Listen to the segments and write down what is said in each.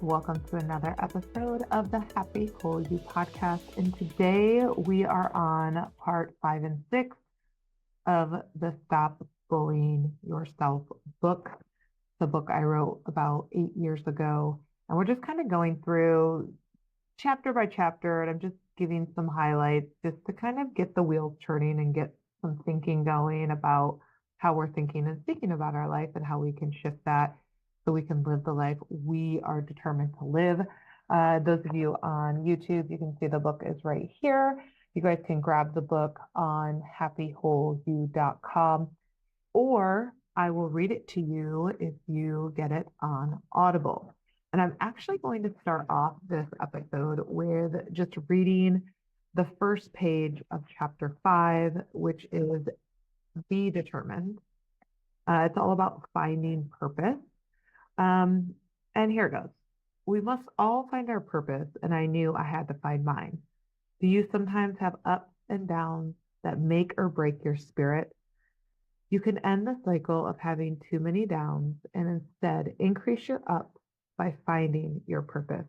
Welcome to another episode of the Happy Whole You podcast. And today we are on part 5 and 6 of the Stop Bullying Yourself book, the book I wrote about 8 years ago. And we're just kind of going through chapter by chapter, and I'm just giving some highlights just to kind of get the wheels turning and get some thinking going about how we're thinking and speaking about our life and how we can shift that so we can live the life we are determined to live. Those of you on YouTube, you can see the book is right here. You guys can grab the book on happywholeyou.com, or I will read it to you if you get it on Audible. And I'm actually going to start off this episode with just reading the first page of chapter 5, which is Be Determined. It's all about finding purpose. And here it goes. We must all find our purpose, and I knew I had to find mine. Do you sometimes have ups and downs that make or break your spirit? You can end the cycle of having too many downs and instead increase your ups by finding your purpose.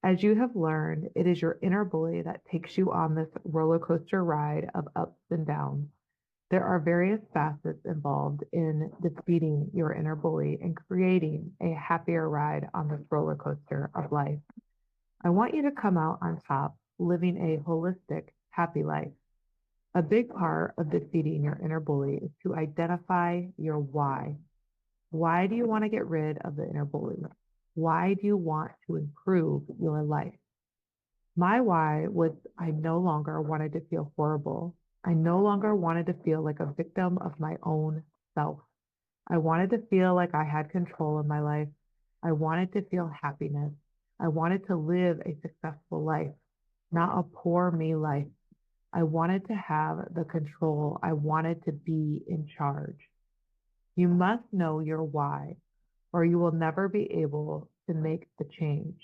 As you have learned, it is your inner bully that takes you on this roller coaster ride of ups and downs. There are various facets involved in defeating your inner bully and creating a happier ride on this roller coaster of life. I want you to come out on top, living a holistic, happy life. A big part of defeating your inner bully is to identify your why. Why do you want to get rid of the inner bully? Why do you want to improve your life? My why was I no longer wanted to feel horrible. I no longer wanted to feel like a victim of my own self. I wanted to feel like I had control in my life. I wanted to feel happiness. I wanted to live a successful life, not a poor me life. I wanted to have the control. I wanted to be in charge. You must know your why, or you will never be able to make the change.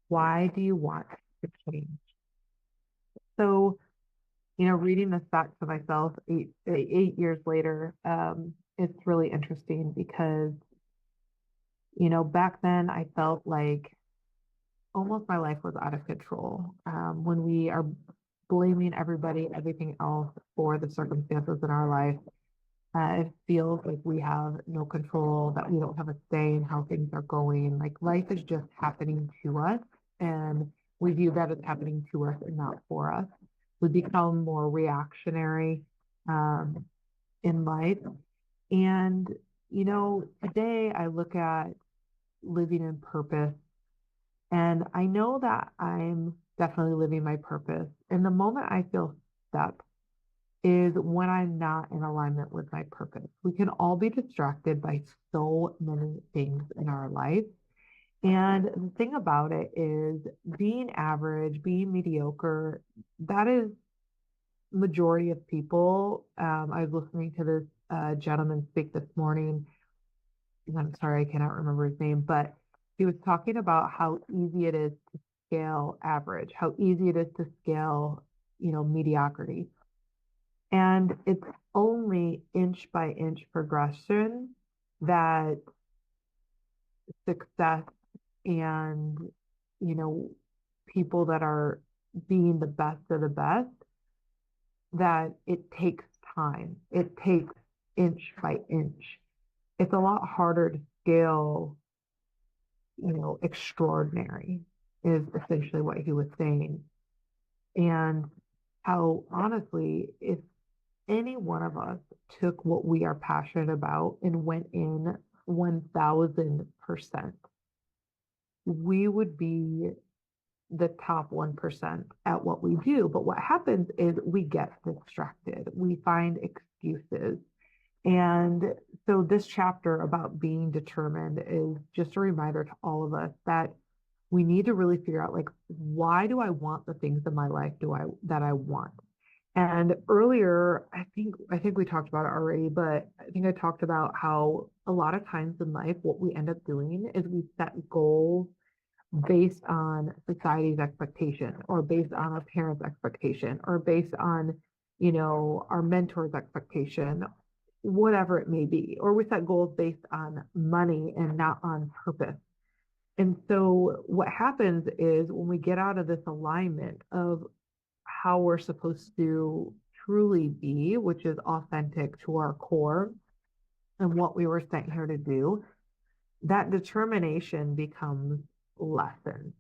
Why do you want to change? So, reading this back to myself 8 years later, it's really interesting because, back then I felt like almost my life was out of control. When we are blaming everybody, everything else for the circumstances in our life, it feels like we have no control, that we don't have a say in how things are going. Like life is just happening to us, and we view that as happening to us and not for us. We become more reactionary in life. And, today I look at living in purpose, and I know that I'm definitely living my purpose. And the moment I feel stuck is when I'm not in alignment with my purpose. We can all be distracted by so many things in our life. And the thing about it is being average, being mediocre, that is majority of people. I was listening to this gentleman speak this morning. And I'm sorry, I cannot remember his name, but he was talking about how easy it is to scale average, how easy it is to scale, mediocrity. And it's only inch by inch progression that success and, people that are being the best of the best, that it takes time. It takes inch by inch. It's a lot harder to scale, extraordinary is essentially what he was saying. And how honestly, if any one of us took what we are passionate about and went in 1000%, we would be the top 1% at what we do. But what happens is we get distracted. We find excuses. And so this chapter about being determined is just a reminder to all of us that we need to really figure out, like, why do I want the things in my life that I want? And earlier, I think we talked about it already, but I think I talked about how a lot of times in life, what we end up doing is we set goals based on society's expectation, or based on our parents' expectation, or based on, our mentor's expectation, whatever it may be. Or we set goals based on money and not on purpose. And so what happens is when we get out of this alignment of how we're supposed to truly be, which is authentic to our core and what we were sent here to do, that determination becomes lessened.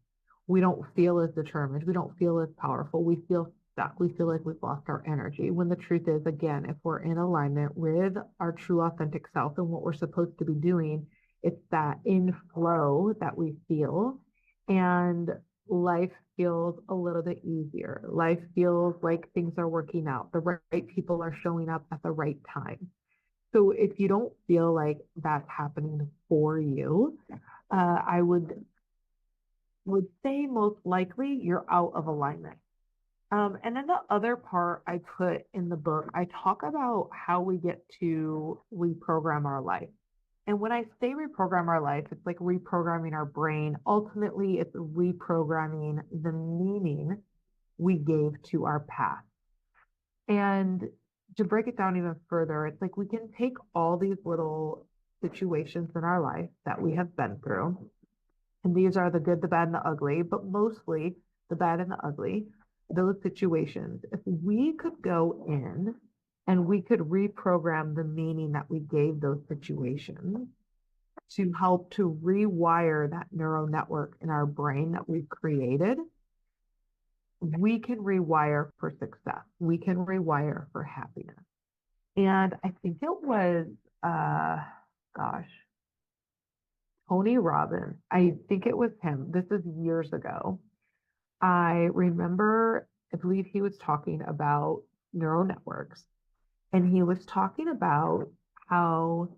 We don't feel as determined. We don't feel as powerful. We feel stuck. We feel like we've lost our energy. When the truth is, again, if we're in alignment with our true authentic self and what we're supposed to be doing, it's that in flow that we feel. And life feels a little bit easier. Life feels like things are working out. The right people are showing up at the right time. So if you don't feel like that's happening for you, I would say most likely you're out of alignment. And then the other part I put in the book, I talk about how we get to reprogram our life. And when I say reprogram our life, it's like reprogramming our brain. Ultimately, it's reprogramming the meaning we gave to our past. And to break it down even further, it's like we can take all these little situations in our life that we have been through, and these are the good, the bad, and the ugly, but mostly the bad and the ugly, those situations. If we could go in and we could reprogram the meaning that we gave those situations to help to rewire that neural network in our brain that we've created, we can rewire for success. We can rewire for happiness. And I think it was, uh, gosh, Tony Robbins. I think it was him. This is years ago. I remember, I believe he was talking about neural networks, and he was talking about how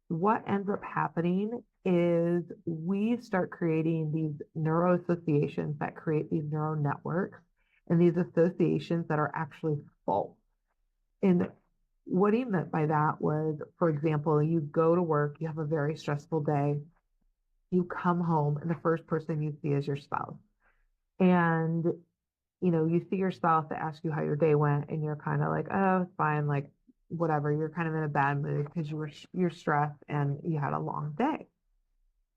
what ends up happening is we start creating these neuro associations that create these neural networks and these associations that are actually false. And what he meant by that was, for example, you go to work, you have a very stressful day, you come home, and the first person you see is your spouse. And you see your spouse to ask you how your day went, and you're kind of like, oh, it's fine, like whatever. You're kind of in a bad mood because you're stressed and you had a long day.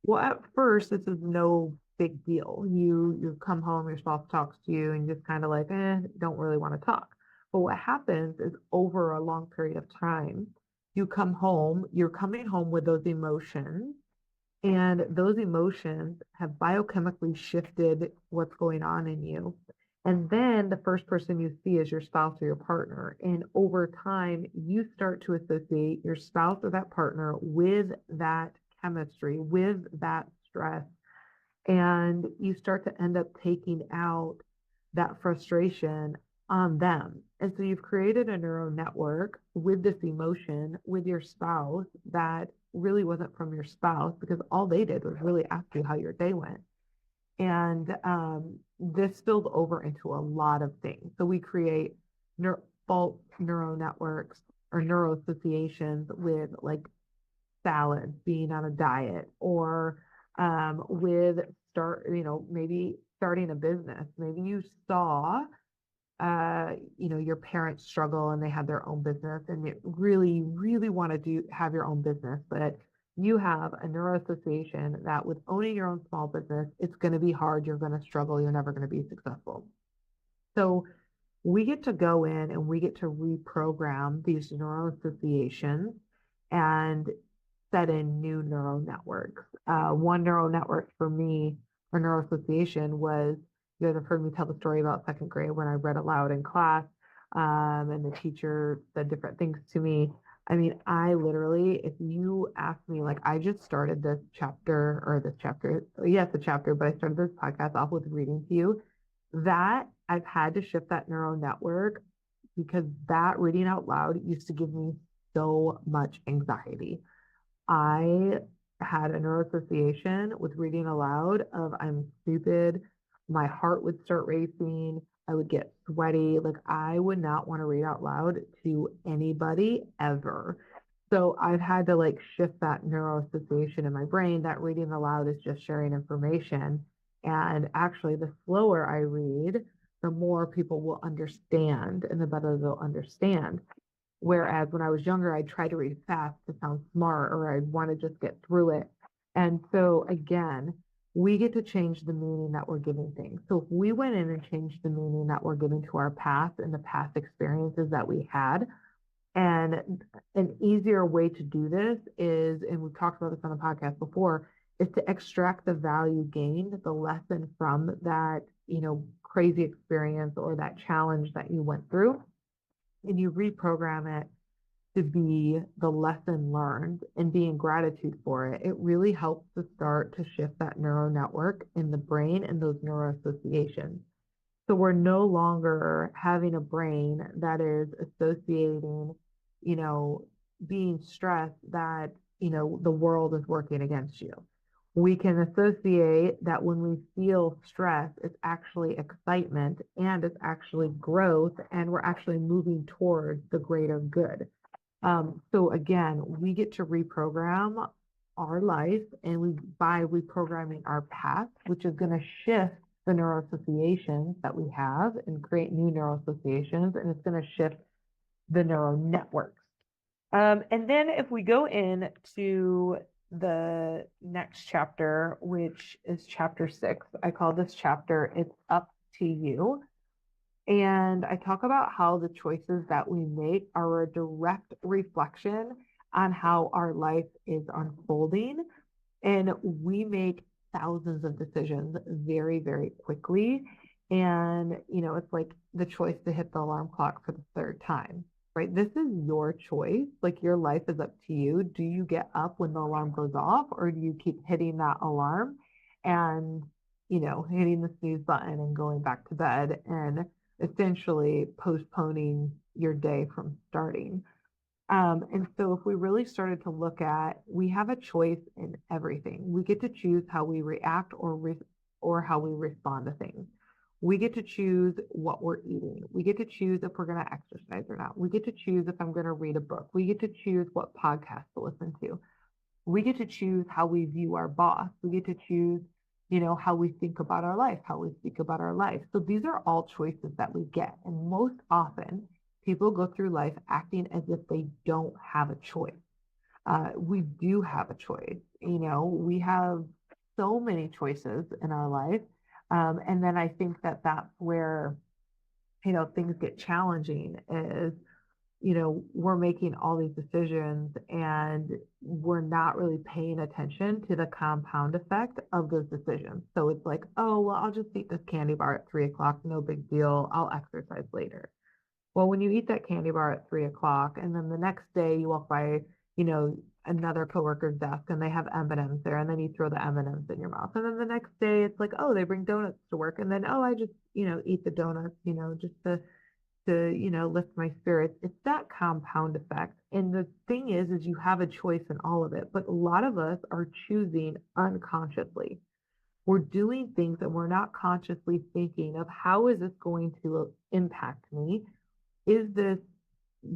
Well, at first, this is no big deal. You come home, your spouse talks to you, and you just kind of like, don't really want to talk. But what happens is over a long period of time, you come home, you're coming home with those emotions, and those emotions have biochemically shifted what's going on in you. And then the first person you see is your spouse or your partner. And over time, you start to associate your spouse or that partner with that chemistry, with that stress. And you start to end up taking out that frustration on them. And so you've created a neural network with this emotion with your spouse that really wasn't from your spouse because all they did was really ask you how your day went. And this spilled over into a lot of things. So we create false neural networks or neural associations with like salad, being on a diet, or with maybe starting a business. Maybe you saw your parents struggle and they had their own business and you really, really want to have your own business, but you have a neuro association that with owning your own small business, it's going to be hard. You're going to struggle. You're never going to be successful. So we get to go in and we get to reprogram these neural associations and set in new neural networks. One neural network for me, or neural association, was you guys have heard me tell the story about second grade when I read aloud in class, and the teacher said different things to me. I mean, I literally, if you ask me, like, I just started yes, a chapter, but I started this podcast off with reading to you. That I've had to shift that neural network because that reading out loud used to give me so much anxiety. I had a neuroassociation with reading aloud of I'm stupid. My heart would start racing. I would get sweaty. Like I would not want to read out loud to anybody ever. So I've had to like shift that neuroassociation in my brain that reading aloud is just sharing information. And actually, the slower I read, the more people will understand and the better they'll understand. Whereas when I was younger, I'd try to read fast to sound smart or I'd want to just get through it. And so again, we get to change the meaning that we're giving things. So if we went in and changed the meaning that we're giving to our past and the past experiences that we had, and an easier way to do this is, and we've talked about this on the podcast before, is to extract the value gained, the lesson from that, crazy experience or that challenge that you went through, and you reprogram it to be the lesson learned and be in gratitude for it. It really helps to start to shift that neural network in the brain and those neural associations. So we're no longer having a brain that is associating, you know, being stressed that, the world is working against you. We can associate that when we feel stress, it's actually excitement and it's actually growth, and we're actually moving towards the greater good. So again, we get to reprogram our life, and by reprogramming our past, which is going to shift the neural associations that we have and create new neural associations, and it's going to shift the neural networks. And then if we go into the next chapter, which is chapter 6, I call this chapter "It's Up to You." And I talk about how the choices that we make are a direct reflection on how our life is unfolding. And we make thousands of decisions very, very quickly. And, it's like the choice to hit the alarm clock for the third time, right? This is your choice. Like, your life is up to you. Do you get up when the alarm goes off, or do you keep hitting that alarm and, hitting the snooze button and going back to bed and essentially postponing your day from starting? And so if we really started to look at, we have a choice in everything. We get to choose how we react or how we respond to things. We get to choose what we're eating. We get to choose if we're going to exercise or not. We get to choose if I'm going to read a book. We get to choose what podcast to listen to. We get to choose how we view our boss. We get to choose, how we think about our life, how we speak about our life. So these are all choices that we get. And most often, people go through life acting as if they don't have a choice. We do have a choice. We have so many choices in our life. And then I think that that's where, things get challenging is, we're making all these decisions and we're not really paying attention to the compound effect of those decisions. So it's like, oh, well, I'll just eat this candy bar at 3 o'clock. No big deal. I'll exercise later. Well, when you eat that candy bar at 3 o'clock, and then the next day you walk by, another coworker's desk and they have M&Ms there, and then you throw the M&Ms in your mouth. And then the next day it's like, oh, they bring donuts to work. And then, oh, I just, eat the donuts, just to lift my spirits. It's that compound effect. And the thing is you have a choice in all of it, but a lot of us are choosing unconsciously. We're doing things and we're not consciously thinking of, how is this going to impact me? Is this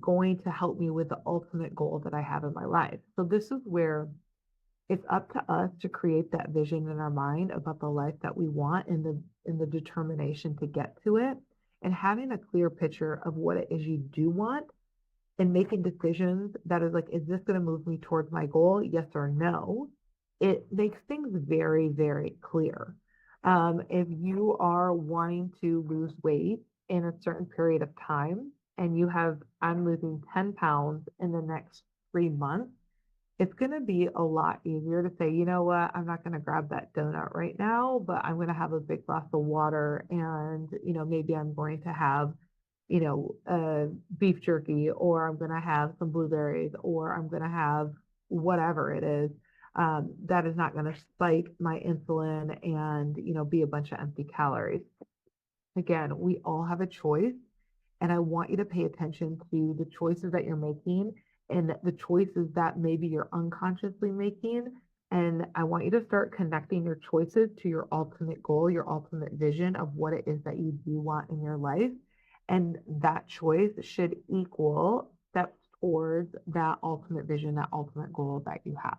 going to help me with the ultimate goal that I have in my life? So this is where it's up to us to create that vision in our mind about the life that we want, and the determination to get to it, and having a clear picture of what it is you do want, and making decisions that is like, is this going to move me towards my goal? Yes or no. It makes things very, very clear. If you are wanting to lose weight in a certain period of time, and I'm losing 10 pounds in the next 3 months, it's going to be a lot easier to say, you know what, I'm not going to grab that donut right now, but I'm going to have a big glass of water, and, maybe I'm going to have, beef jerky, or I'm going to have some blueberries, or I'm going to have whatever it is, that is not going to spike my insulin and, be a bunch of empty calories. Again, we all have a choice, and I want you to pay attention to the choices that you're making and the choices that maybe you're unconsciously making. And I want you to start connecting your choices to your ultimate goal, your ultimate vision of what it is that you do want in your life. And that choice should equal steps towards that ultimate vision, that ultimate goal that you have.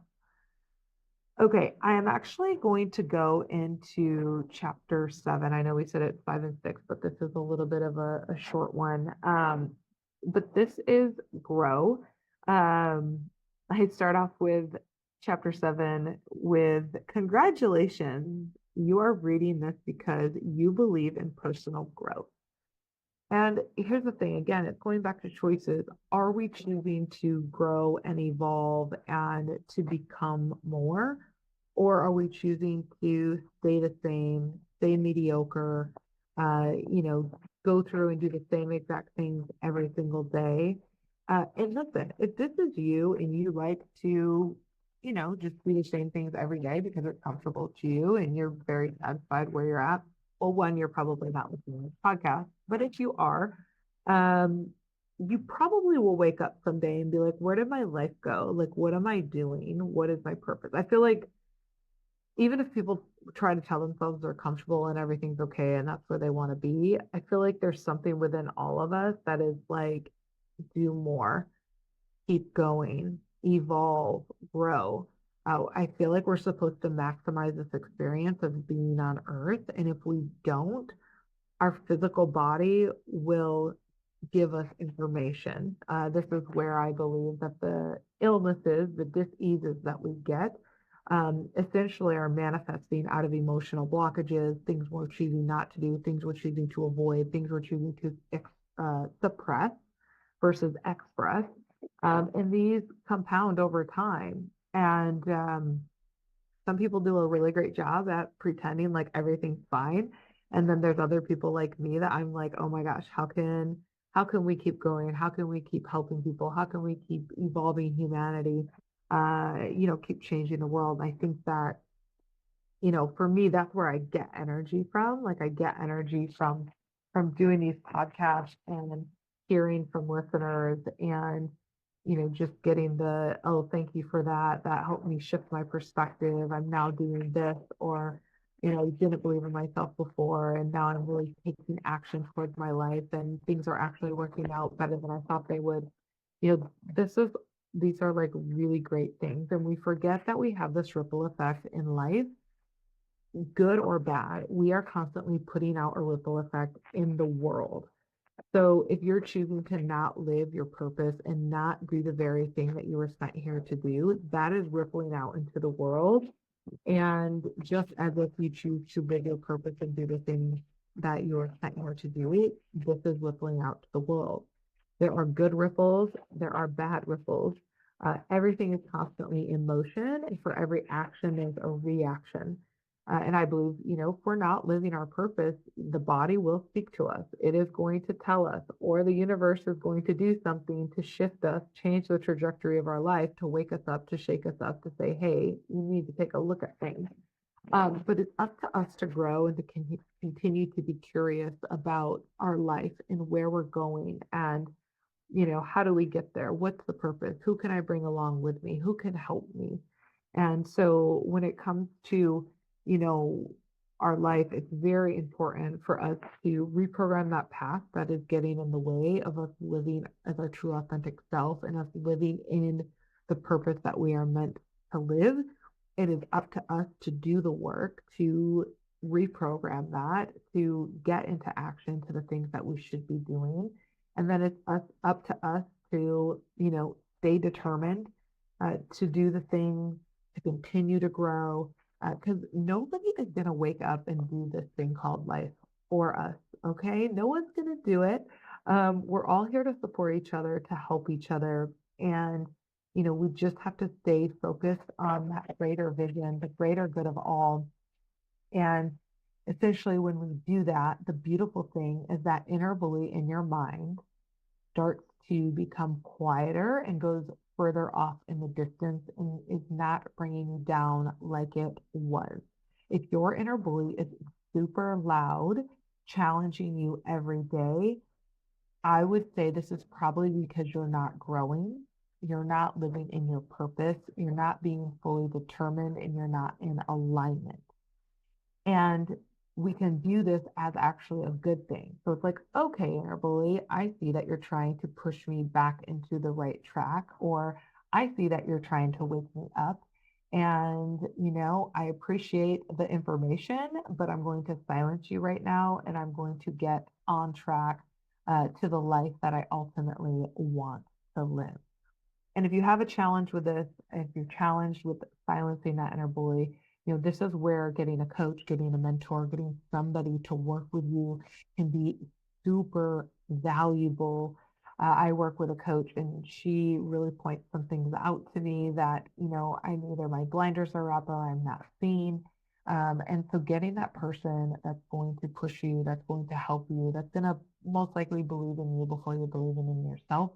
Okay, I am actually going to go into chapter 7. I know we said it's 5 and 6, but this is a little bit of a short one. But this is grow. I start off with chapter 7 with congratulations. You are reading this because you believe in personal growth. And here's the thing, again, it's going back to choices. Are we choosing to grow and evolve and to become more? Or are we choosing to stay the same, stay mediocre, go through and do the same exact things every single day? And listen, if this is you and you like to, just do the same things every day because it's comfortable to you and you're very satisfied where you're at, well, one, you're probably not listening to this podcast, but if you are, um, you probably will wake up someday and be like, where did my life go? Like, what am I doing? What is my purpose? I feel like even if people try to tell themselves they're comfortable and everything's okay and that's where they want to be, I feel like there's something within all of us that is like, do more, keep going, evolve, grow. I feel like we're supposed to maximize this experience of being on Earth. And if we don't, our physical body will give us information. This is where I believe that the illnesses, the diseases that we get, essentially are manifesting out of emotional blockages, things we're choosing not to do, things we're choosing to avoid, things we're choosing to suppress versus express. And these compound over time. And some people do a really great job at pretending like everything's fine. And then there's other people like me that I'm like, oh my gosh, how can we keep growing? How can we keep helping people? How can we keep evolving humanity? Keep changing the world. And I think that, for me, that's where I get energy from. Like I get energy from doing these podcasts and hearing from listeners and just getting the, oh, thank you for that. That helped me shift my perspective. I'm now doing this, or, didn't believe in myself before, and now I'm really taking action towards my life, and things are actually working out better than I thought they would. These are like really great things. And we forget that we have this ripple effect in life, good or bad. We are constantly putting out a ripple effect in the world. So if you're choosing to not live your purpose and not do the very thing that you were sent here to do, that is rippling out into the world. And just as if you choose to live your purpose and do the things that you're sent here to do, this is rippling out to the world. There are good ripples, there are bad ripples. Everything is constantly in motion, and for every action, there's a reaction. And I believe, if we're not living our purpose, the body will speak to us. It is going to tell us, or the universe is going to do something to shift us, change the trajectory of our life, to wake us up, to shake us up, to say, hey, you need to take a look at things. But it's up to us to grow and to continue to be curious about our life and where we're going and how do we get there? What's the purpose? Who can I bring along with me? Who can help me? And so when it comes to, you know, our life, it's very important for us to reprogram that path that is getting in the way of us living as our true authentic self and us living in the purpose that we are meant to live. It is up to us to do the work to reprogram that, to get into action to the things that we should be doing. And then it's up to us to, stay determined, to do the things, to continue to grow, because nobody is going to wake up and do this thing called life for us. Okay. No one's going to do it. We're all here to support each other, to help each other. And, we just have to stay focused on that greater vision, the greater good of all. And essentially, when we do that, the beautiful thing is that inner bully in your mind starts to become quieter and goes further off in the distance and is not bringing you down like it was. If your inner bully is super loud, challenging you every day, I would say this is probably because you're not growing. You're not living in your purpose. You're not being fully determined and you're not in alignment. And we can view this as actually a good thing. So it's like, okay, inner bully, I see that you're trying to push me back into the right track, or I see that you're trying to wake me up. And, I appreciate the information, but I'm going to silence you right now and I'm going to get on track to the life that I ultimately want to live. And if you have a challenge with this, if you're challenged with silencing that inner bully, this is where getting a coach, getting a mentor, getting somebody to work with you can be super valuable. I work with a coach and she really points some things out to me that, I'm either my blinders are up or I'm not seeing. And so getting that person that's going to push you, that's going to help you, that's going to most likely believe in you before you're believing in yourself,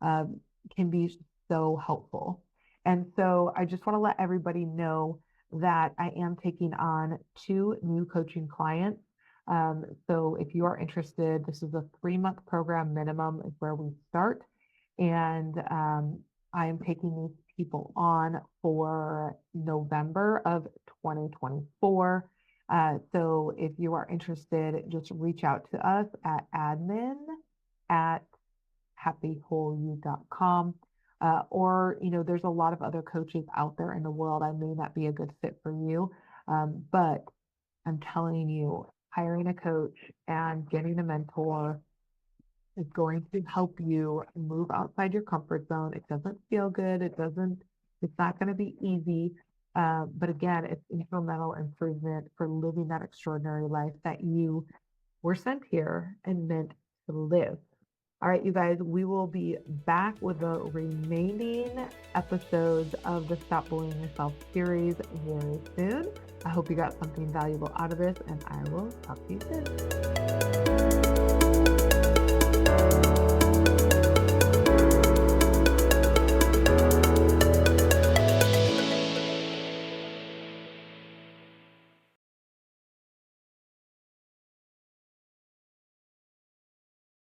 um, can be so helpful. And so I just want to let everybody know that I am taking on 2 new coaching clients. So if you are interested, this is a 3-month program minimum is where we start. And I am taking these people on for November of 2024. So if you are interested, just reach out to us at admin@happywholeyou.com. Or, there's a lot of other coaches out there in the world. I may not be a good fit for you, but I'm telling you, hiring a coach and getting a mentor is going to help you move outside your comfort zone. It doesn't feel good. It's not going to be easy. But again, it's incremental improvement for living that extraordinary life that you were sent here and meant to live. All right, you guys, we will be back with the remaining episodes of the Stop Bullying Yourself series very soon. I hope you got something valuable out of this, and I will talk to you soon.